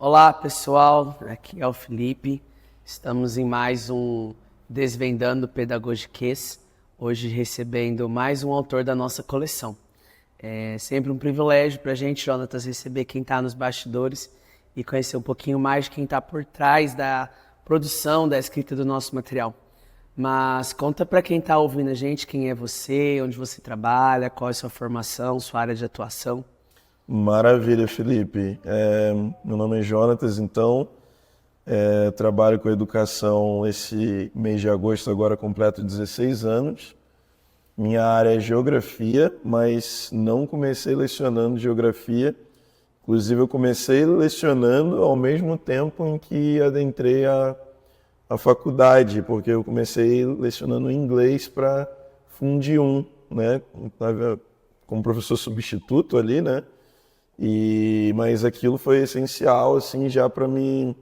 Olá pessoal, aqui é o Felipe, estamos em mais um Desvendando Pedagogiquês, hoje recebendo mais um autor da nossa coleção. É sempre um privilégio para a gente, Jonatas, receber quem está nos bastidores e conhecer um pouquinho mais de quem está por trás da produção, da escrita do nosso material. Mas conta para quem está ouvindo a gente quem é você, onde você trabalha, qual é a sua formação, sua área de atuação. Maravilha, Felipe. Meu nome é Jonatas, então, trabalho com educação esse mês de agosto, agora completo 16 anos. Minha área é geografia, mas não comecei lecionando geografia. Inclusive, eu comecei lecionando ao mesmo tempo em que adentrei a faculdade, porque eu comecei lecionando inglês para Fundi 1, né? Como professor substituto ali, né? Mas aquilo foi essencial, assim, já para me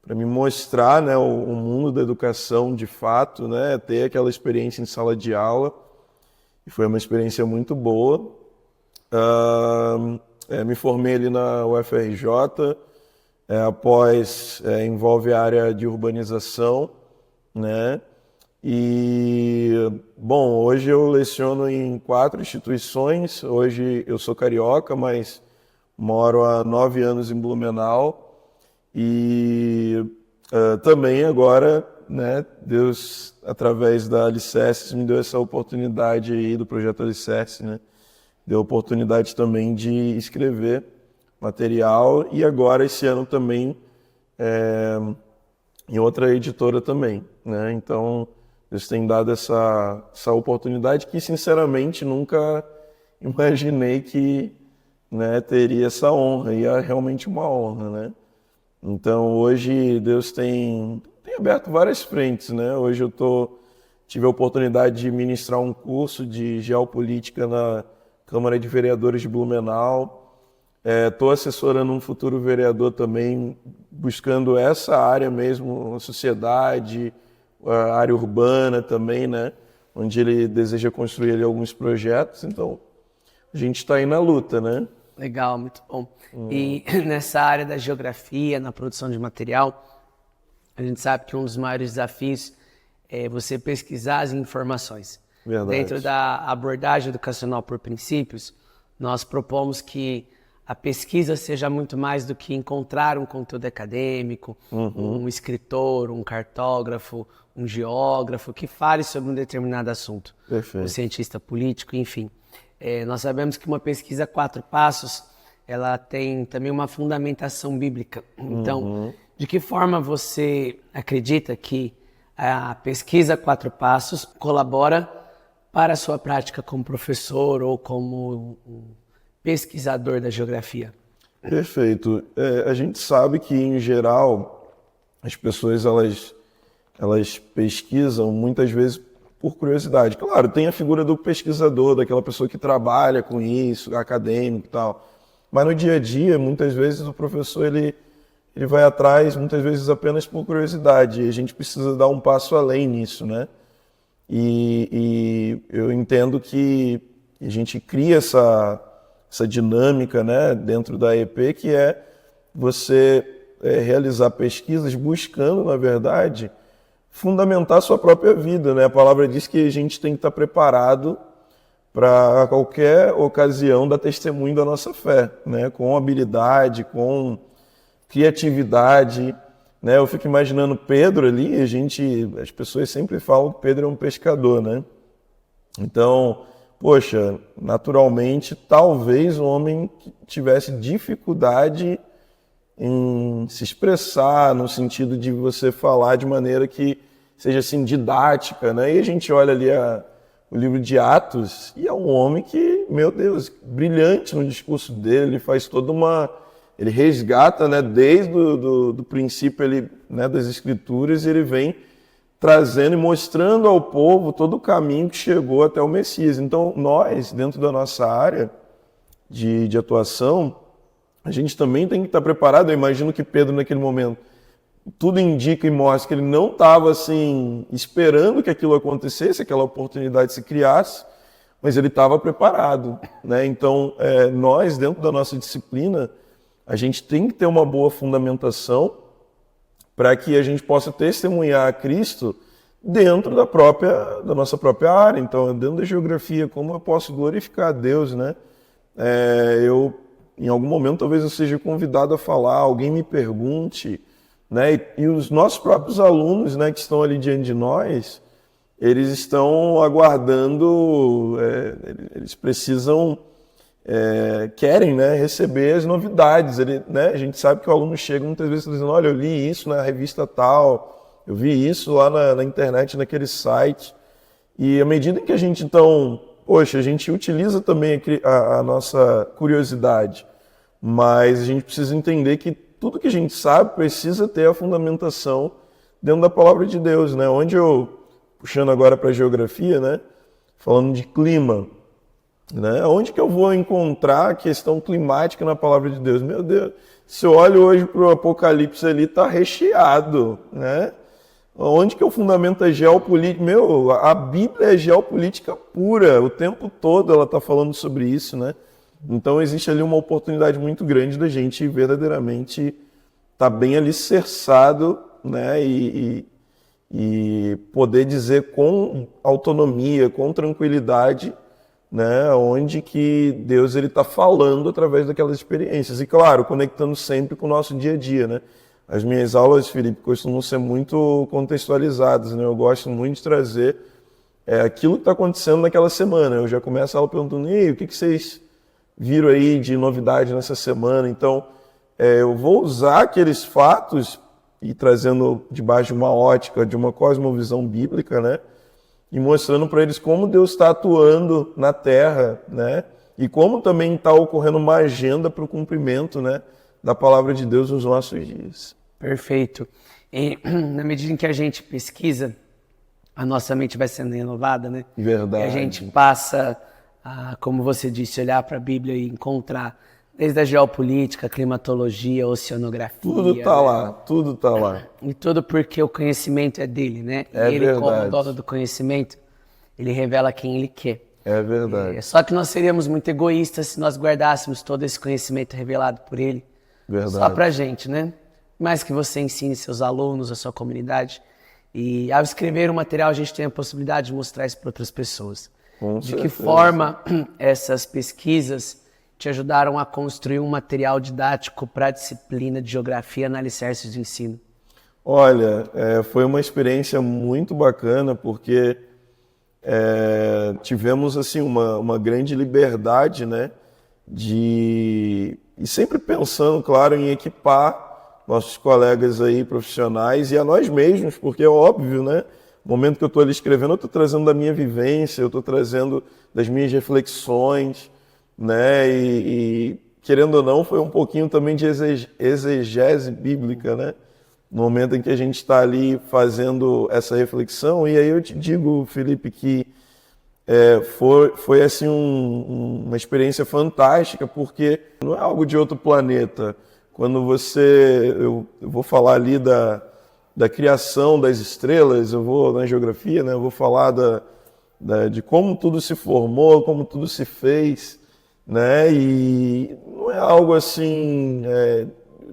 mostrar, né, o mundo da educação de fato, né? Ter aquela experiência em sala de aula. E foi uma experiência muito boa. Me formei ali na UFRJ. Envolve a área de urbanização, né? Bom, hoje eu leciono em 4 instituições. Hoje eu sou carioca, mas moro há 9 anos em Blumenau. Também agora, né, Deus, através da Alicerces, me deu essa oportunidade aí do projeto Alicerces, né? Deu a oportunidade também de escrever material e agora esse ano também em outra editora também, né? Então Deus tem dado essa oportunidade que sinceramente nunca imaginei que, né, teria essa honra, e é realmente uma honra, né? Então hoje Deus tem aberto várias frentes, né? Hoje tive a oportunidade de ministrar um curso de geopolítica na Câmara de Vereadores de Blumenau. Estou assessorando um futuro vereador também, buscando essa área mesmo, a sociedade, a área urbana também, né? Onde ele deseja construir ali alguns projetos. Então, a gente está aí na luta, né? Legal, muito bom. E nessa área da geografia, na produção de material, a gente sabe que um dos maiores desafios é você pesquisar as informações. Verdade. Dentro da abordagem educacional por princípios, nós propomos que a pesquisa seja muito mais do que encontrar um conteúdo acadêmico, um escritor, um cartógrafo, um geógrafo que fale sobre um determinado assunto. Perfeito. Um cientista político, enfim. Nós sabemos que uma pesquisa 4 passos, ela tem também uma fundamentação bíblica. Então, de que forma você acredita que a pesquisa 4 passos colabora para a sua prática como professor ou como pesquisador da geografia? Perfeito. A gente sabe que, em geral, as pessoas elas pesquisam muitas vezes por curiosidade. Claro, tem a figura do pesquisador, daquela pessoa que trabalha com isso, acadêmico e tal. Mas no dia a dia, muitas vezes o professor ele vai atrás, muitas vezes apenas por curiosidade. E a gente precisa dar um passo além nisso, né? E eu entendo que a gente cria essa dinâmica, né, dentro da EP, que é você realizar pesquisas buscando, na verdade, fundamentar a sua própria vida, né? A palavra diz que a gente tem que estar preparado para qualquer ocasião dar testemunho da nossa fé, né? Com habilidade, com criatividade, né? Eu fico imaginando Pedro ali, as pessoas sempre falam que Pedro é um pescador, né? Então, poxa, naturalmente, talvez o homem tivesse dificuldade em se expressar, no sentido de você falar de maneira que seja assim didática, né? E a gente olha ali o livro de Atos e é um homem que, meu Deus, brilhante no discurso dele, ele faz ele resgata, né, desde do princípio né, das Escrituras, e ele vem trazendo e mostrando ao povo todo o caminho que chegou até o Messias. Então, nós, dentro da nossa área de atuação, a gente também tem que estar preparado. Eu imagino que Pedro, naquele momento, tudo indica e mostra que ele não estava assim, esperando que aquilo acontecesse, aquela oportunidade se criasse, mas ele estava preparado, né? Então, nós, dentro da nossa disciplina, a gente tem que ter uma boa fundamentação para que a gente possa testemunhar a Cristo dentro da nossa própria área. Então, dentro da geografia, como eu posso glorificar a Deus, né? Em algum momento, talvez eu seja convidado a falar, alguém me pergunte, né? E os nossos próprios alunos, né, que estão ali diante de nós, eles estão aguardando, eles precisam, querem, né, receber as novidades. Né, a gente sabe que o aluno chega muitas vezes dizendo, olha, eu li isso na revista tal, eu vi isso lá na internet, naquele site. E à medida que a gente, então, a gente utiliza também a nossa curiosidade, mas a gente precisa entender que tudo que a gente sabe precisa ter a fundamentação dentro da palavra de Deus, né? Puxando agora para a geografia, né? Falando de clima, né? Onde que eu vou encontrar a questão climática na palavra de Deus? Meu Deus, se eu olho hoje para o Apocalipse ali, está recheado, né? Onde que eu fundamento a geopolítica? A Bíblia é geopolítica pura, o tempo todo ela está falando sobre isso, né? Então existe ali uma oportunidade muito grande da gente verdadeiramente estar bem alicerçado, né? E poder dizer com autonomia, com tranquilidade, né? Onde que Deus está falando através daquelas experiências. E claro, conectando sempre com o nosso dia a dia, né? As minhas aulas, Felipe, costumam ser muito contextualizadas, né? Eu gosto muito de trazer aquilo que está acontecendo naquela semana. Eu já começo a aula perguntando, e aí, o que vocês viram aí de novidade nessa semana? Então, eu vou usar aqueles fatos e trazendo debaixo de uma ótica, de uma cosmovisão bíblica, né? E mostrando para eles como Deus está atuando na Terra, né? E como também está ocorrendo uma agenda para o cumprimento, né, da palavra de Deus nos nossos dias. Perfeito. E na medida em que a gente pesquisa, a nossa mente vai sendo renovada, né? Verdade. E a gente passa a, como você disse, olhar para a Bíblia e encontrar desde a geopolítica, climatologia, oceanografia. Tudo está lá, tudo está lá. E tudo porque o conhecimento é dele, né? É e ele, verdade. como dono do conhecimento, ele revela quem ele quer. É verdade. Só que nós seríamos muito egoístas se nós guardássemos todo esse conhecimento revelado por ele. Verdade. Só pra gente, né? Mais que você ensine seus alunos, a sua comunidade. E ao escrever o material, a gente tem a possibilidade de mostrar isso para outras pessoas. De que forma essas pesquisas te ajudaram a construir um material didático para a disciplina de geografia na alicerces de ensino? Olha, foi uma experiência muito bacana, porque tivemos assim uma grande liberdade, né, e sempre pensando, claro, em equipar nossos colegas aí profissionais e a nós mesmos, porque é óbvio, né, no momento que eu estou ali escrevendo, eu estou trazendo da minha vivência, eu estou trazendo das minhas reflexões, né, e querendo ou não, foi um pouquinho também de exegese bíblica, né, no momento em que a gente está ali fazendo essa reflexão. E aí eu te digo, Felipe, que foi assim uma experiência fantástica, porque não é algo de outro planeta. Quando eu vou falar ali da criação das estrelas, eu vou na geografia, né, eu vou falar de como tudo se formou, como tudo se fez, né, e não é algo assim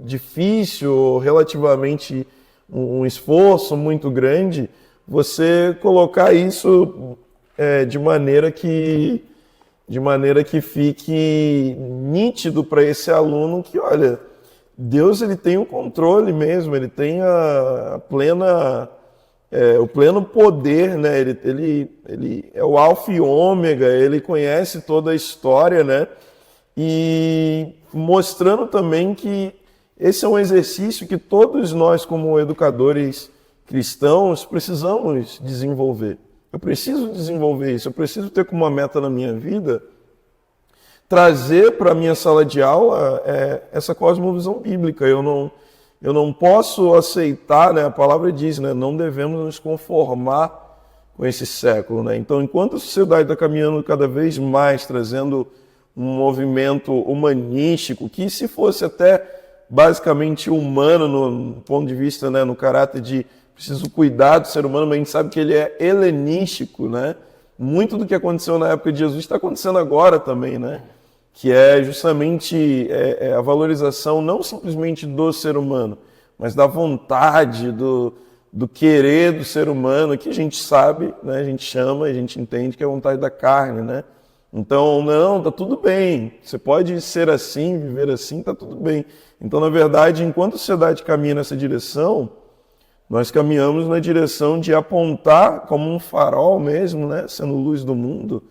difícil, relativamente um esforço muito grande, você colocar isso de maneira que fique nítido para esse aluno que, olha, Deus ele tem o controle mesmo, ele tem o pleno poder, né? Ele é o alfa e ômega, ele conhece toda a história, né? E mostrando também que esse é um exercício que todos nós, como educadores cristãos, precisamos desenvolver. Eu preciso desenvolver isso, eu preciso ter como uma meta na minha vida trazer para a minha sala de aula essa cosmovisão bíblica. Eu não posso aceitar, né, a palavra diz, né, não devemos nos conformar com esse século, né? Então, enquanto a sociedade está caminhando cada vez mais, trazendo um movimento humanístico, que se fosse até basicamente humano no ponto de vista, né, no caráter de preciso cuidar do ser humano, mas a gente sabe que ele é helenístico, né? Muito do que aconteceu na época de Jesus está acontecendo agora também, né? que é justamente a valorização não simplesmente do ser humano, mas da vontade, do querer do ser humano, que a gente sabe, né, a gente chama, a gente entende que é a vontade da carne, né? Então, não, tá tudo bem, você pode ser assim, viver assim, tá tudo bem. Então, na verdade, enquanto a sociedade caminha nessa direção, nós caminhamos na direção de apontar como um farol mesmo, né, sendo luz do mundo,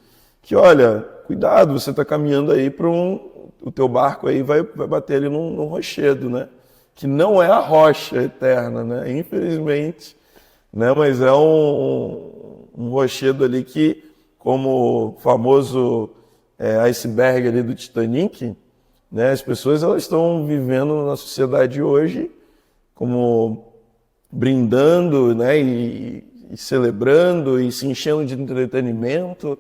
que olha, cuidado, você está caminhando aí para o teu barco aí vai bater ali num rochedo, né, que não é a rocha eterna, né, infelizmente, né, mas é um rochedo ali que, como o famoso iceberg ali do Titanic, né, as pessoas elas estão vivendo na sociedade hoje como brindando, né, e celebrando e se enchendo de entretenimento,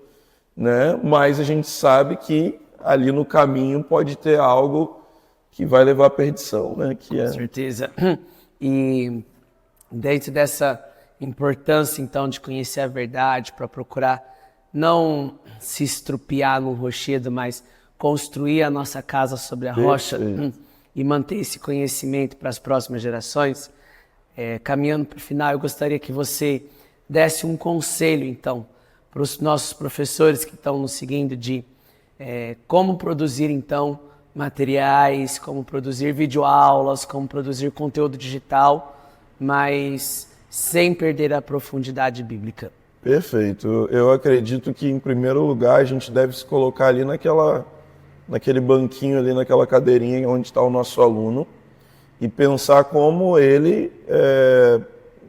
né, mas a gente sabe que ali no caminho pode ter algo que vai levar à perdição, né, que Com certeza. E dentro dessa importância, então, de conhecer a verdade para procurar não se estrupiar no rochedo, mas construir a nossa casa sobre a rocha e manter esse conhecimento para as próximas gerações. Caminhando para o final, eu gostaria que você desse um conselho, então, para os nossos professores que estão nos seguindo de como produzir, então, materiais, como produzir videoaulas, como produzir conteúdo digital, mas sem perder a profundidade bíblica. Perfeito. Eu acredito que, em primeiro lugar, a gente deve se colocar ali naquele banquinho ali, naquela cadeirinha onde está o nosso aluno, e pensar como ele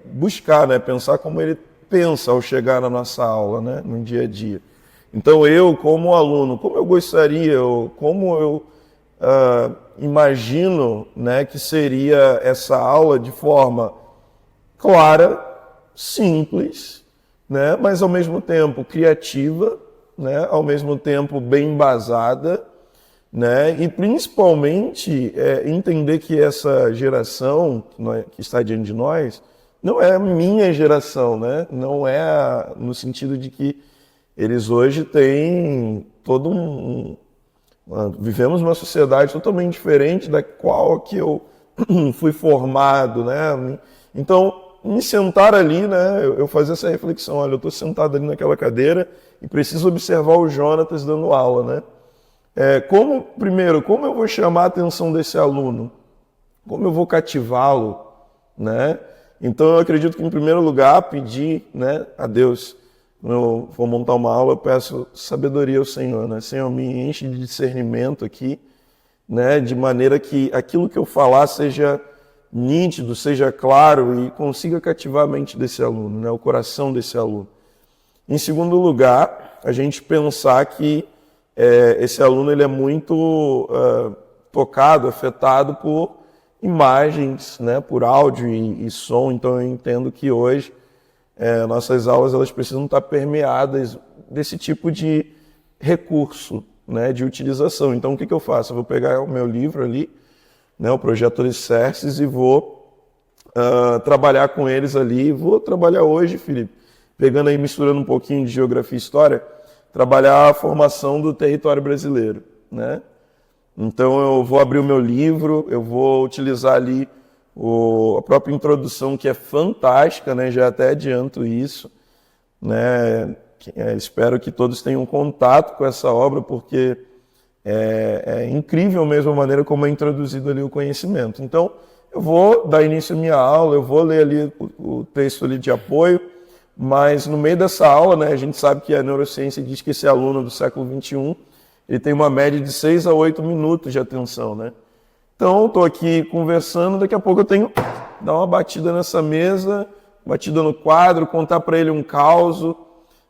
buscar, né? Pensar como ele pensa ao chegar na nossa aula, né? No dia a dia. Então eu, como aluno, como eu gostaria, como eu imagino, né, que seria essa aula de forma clara, simples, né? Mas ao mesmo tempo criativa, né? Ao mesmo tempo bem embasada, né? E principalmente entender que essa geração que está diante de nós não é a minha geração, né? Não é no sentido de que eles hoje têm todo vivemos uma sociedade totalmente diferente da qual que eu fui formado, né? Então, me sentar ali, né? Eu fazer essa reflexão, olha, eu estou sentado ali naquela cadeira e preciso observar o Jonatas dando aula, né? Primeiro, como eu vou chamar a atenção desse aluno? Como eu vou cativá-lo, né? Então, eu acredito que, em primeiro lugar, pedir, né, a Deus. Quando eu for montar uma aula, eu peço sabedoria ao Senhor, né? Senhor, me enche de discernimento aqui, né? De maneira que aquilo que eu falar seja nítido, seja claro e consiga cativar a mente desse aluno, né? O coração desse aluno. Em segundo lugar, a gente pensar que esse aluno ele é muito tocado, afetado por imagens, né, por áudio e som. Então eu entendo que hoje nossas aulas elas precisam estar permeadas desse tipo de recurso, né, de utilização. Então o que eu faço? Eu vou pegar o meu livro ali, né, o Projeto Alicerces, e vou trabalhar com eles ali. Vou trabalhar hoje, Felipe, pegando aí, misturando um pouquinho de geografia e história, trabalhar a formação do território brasileiro, né? Então eu vou abrir o meu livro, eu vou utilizar ali a própria introdução, que é fantástica, né? Já até adianto isso, né? Espero que todos tenham contato com essa obra, porque é incrível mesmo a maneira como é introduzido ali o conhecimento. Então eu vou dar início à minha aula, eu vou ler ali o texto ali de apoio, mas no meio dessa aula, né, a gente sabe que a neurociência diz que esse aluno do século XXI, ele tem uma média de 6 a 8 minutos de atenção, né? Então, estou aqui conversando, daqui a pouco eu tenho que dar uma batida nessa mesa, batida no quadro, contar para ele um caos,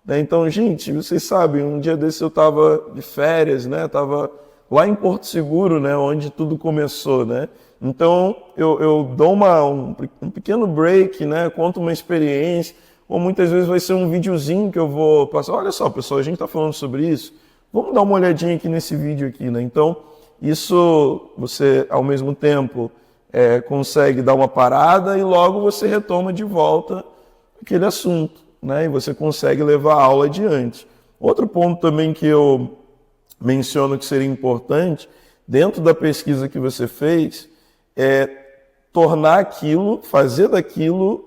né? Então, gente, vocês sabem, um dia desse eu estava de férias, né? Estava lá em Porto Seguro, né, onde tudo começou, né? Então, eu dou um pequeno break, né? Conto uma experiência, ou muitas vezes vai ser um videozinho que eu vou passar. Olha só, pessoal, a gente está falando sobre isso. Vamos dar uma olhadinha aqui nesse vídeo aqui, né? Então, isso você, ao mesmo tempo, consegue dar uma parada e logo você retoma de volta aquele assunto, né? E você consegue levar a aula adiante. Outro ponto também que eu menciono que seria importante, dentro da pesquisa que você fez, tornar aquilo, fazer daquilo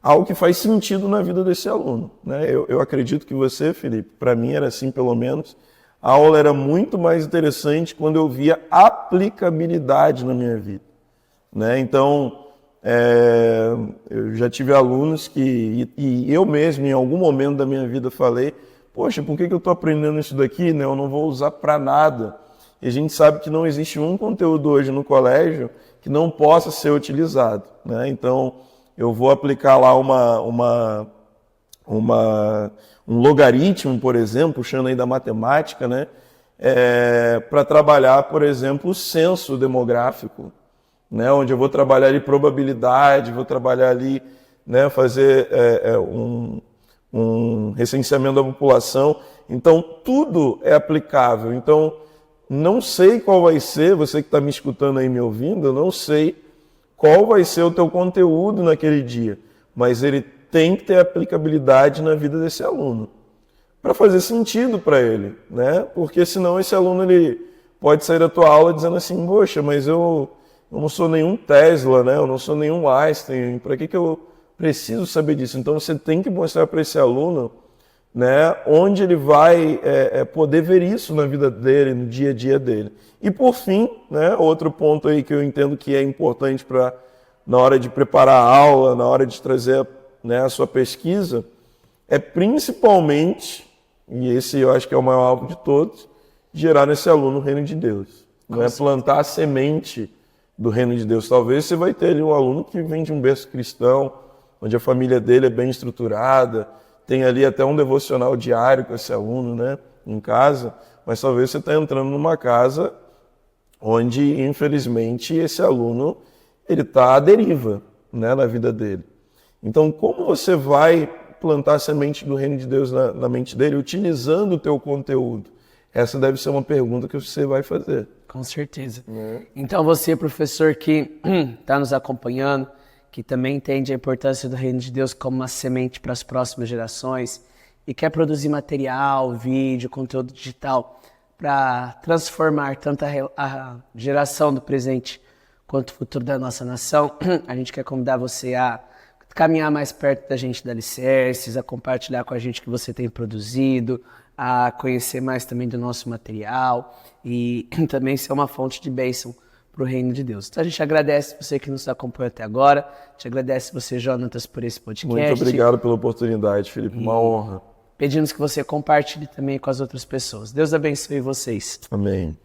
algo que faz sentido na vida desse aluno, né? Eu acredito que você, Felipe, para mim era assim pelo menos, a aula era muito mais interessante quando eu via aplicabilidade na minha vida, né? Então, eu já tive alunos e eu mesmo, em algum momento da minha vida, falei, poxa, por que eu estou aprendendo isso daqui, né? Eu não vou usar para nada. E a gente sabe que não existe um conteúdo hoje no colégio que não possa ser utilizado, né? Então, eu vou aplicar lá um logaritmo, por exemplo, puxando aí da matemática, né? Para trabalhar, por exemplo, o censo demográfico, né? Onde eu vou trabalhar ali probabilidade, vou trabalhar ali, né? Fazer um recenseamento da população. Então, tudo é aplicável. Então, não sei qual vai ser, você que está me escutando aí, me ouvindo, eu não sei qual vai ser o teu conteúdo naquele dia, mas ele tem que ter aplicabilidade na vida desse aluno, para fazer sentido para ele, né? Porque senão esse aluno ele pode sair da tua aula dizendo assim, poxa, mas eu não sou nenhum Tesla, né? Eu não sou nenhum Einstein, para que eu preciso saber disso? Então você tem que mostrar para esse aluno, né, onde ele vai poder ver isso na vida dele, no dia a dia dele. E por fim, né, outro ponto aí que eu entendo que é importante na hora de preparar a aula, na hora de trazer, né, a sua pesquisa, é principalmente, e esse eu acho que é o maior alvo de todos, gerar nesse aluno o reino de Deus. Não é plantar a semente do reino de Deus. Talvez você vai ter ali um aluno que vem de um berço cristão, onde a família dele é bem estruturada, tem ali até um devocional diário com esse aluno, né, em casa, mas talvez você está entrando numa casa onde, infelizmente, esse aluno ele está à deriva, né, na vida dele. Então, como você vai plantar a semente do reino de Deus na mente dele, utilizando o teu conteúdo? Essa deve ser uma pergunta que você vai fazer. Com certeza. Então, você, professor, que está nos acompanhando, que também entende a importância do reino de Deus como uma semente para as próximas gerações e quer produzir material, vídeo, conteúdo digital para transformar tanto a geração do presente quanto o futuro da nossa nação, a gente quer convidar você a caminhar mais perto da gente da Alicerces, a compartilhar com a gente o que você tem produzido, a conhecer mais também do nosso material e também ser uma fonte de bênção para o reino de Deus. Então a gente agradece você que nos acompanhou até agora, te agradece você, Jonatas, por esse podcast. Muito obrigado pela oportunidade, Felipe, uma honra. Pedimos que você compartilhe também com as outras pessoas. Deus abençoe vocês. Amém.